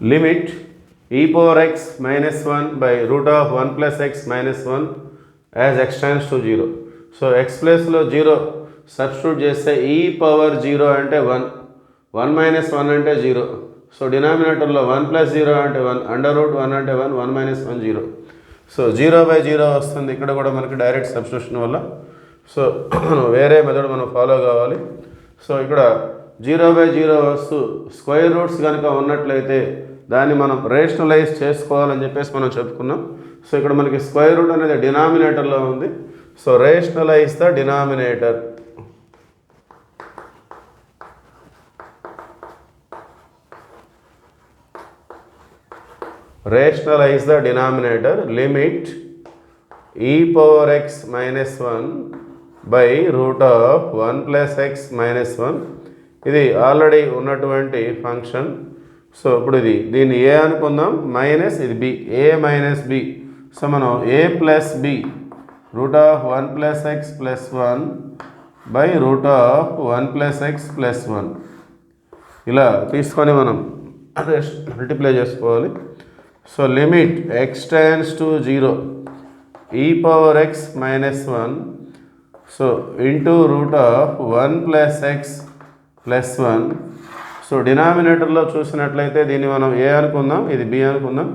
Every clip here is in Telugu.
Limit e power x minus 1 by root of 1 plus x minus 1 as x tends to 0. So x ప్లేస్లో 0 సబ్స్టిట్యూట్ చేస్తే e పవర్ 0 అంటే 1, 1 మైనస్ 1 అంటే 0. సో డినామినేటర్లో 1 ప్లస్ 0 అంటే 1, అండర్ రూట్ 1 అంటే 1, 1 మైనస్ 1 0. సో 0/0 వస్తుంది. ఇక్కడ కూడా మనకి డైరెక్ట్ సబ్స్టిట్యూషన్ వల్ల. సో వేరే మెథడ్ మనం ఫాలో కావాలి. సో ఇక్కడ 0/0 వస్తూ స్క్వేర్ రూట్స్ కనుక ఉన్నట్లయితే దాన్ని మనం రేషనలైజ్ చేసుకోవాలని చెప్పేసి మనం చెప్పుకున్నాం. సో ఇక్కడ మనకి స్క్వేర్ రూట్ అనేది డినామినేటర్లో ఉంది. So rationalise the denominator. Rationalize the denominator. Limit e power x minus 1 by root of 1 plus x minus 1. ఇది ఆల్రెడీ ఉన్నటువంటి ఫంక్షన్. సో ఇప్పుడు దీన్ని ఏ అనుకుందాం, మైనస్ ఇది B, A minus B. So మనం A plus B root of 1 plus X plus 1 by root of 1 plus X plus 1 ఇలా తీసుకొని మనం మల్టిప్లై చేసుకోవాలి. So limit X tends to 0 e power X minus 1 so into root of 1 plus X plus 1. So డినామినేటర్లో చూసినట్లయితే దీన్ని మనం ఏ అనుకుందాం, ఇది బి అనుకుందాం,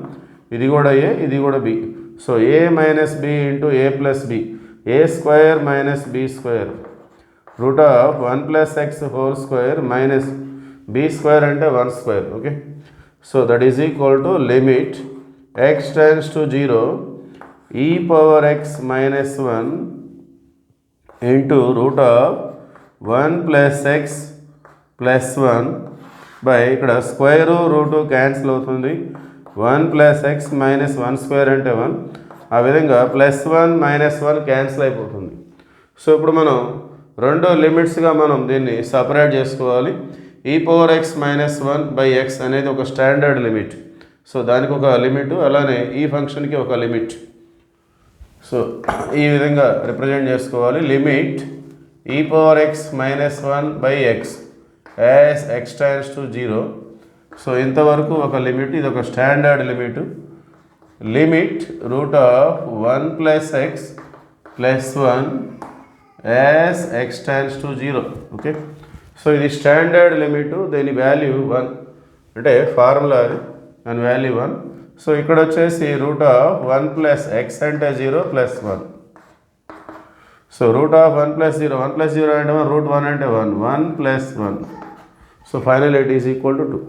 ఇది కూడా ఏ, ఇది కూడా b. So a minus b into a plus b, a square minus b square root of 1 plus x whole square minus b square అంటే 1 square. Okay, so that is equal to limit X tends to 0 e power X minus 1 into root of 1 plus X plus 1 by ఇక్కడ స్క్వేరు రూటు క్యాన్సిల్ అవుతుంది, 1 ప్లస్ ఎక్స్ మైనస్ 1 స్క్వేర్ అంటే 1. ఆ విధంగా ప్లస్ 1 మైనస్ 1 క్యాన్సిల్ అయిపోతుంది. సో ఇప్పుడు మనం రెండు లిమిట్స్గా మనం దీన్ని సపరేట్ చేసుకోవాలి. e power X minus 1 by X అనేది ఒక స్టాండర్డ్ లిమిట్. సో దానికి ఒక లిమిట్, అలానే ఈ ఫంక్షన్కి ఒక లిమిట్. సో ఈ విధంగా రిప్రజెంట్ చేసుకోవాలి. Limit e power X minus 1 by X as X tends to 0. So ఇంతవరకు ఒక లిమిట్, ఇది ఒక standard limit. Limit route of 1 plus X plus 1 as X tends to 0. Okay, so ఇది స్టాండర్డ్ లిమిట్, దీని వాల్యూ 1 అంటే ఫార్ములా అది, దాని వాల్యూ 1. సో ఇక్కడ వచ్చేసి రూట్ ఆఫ్ 1 ప్లస్ ఎక్స్ అంటే 0 plus 1. So root of 1 plus 0, 1 plus 0 అంటే 1, రూట్ 1 అంటే 1, 1 plus 1. So final it is equal to 2.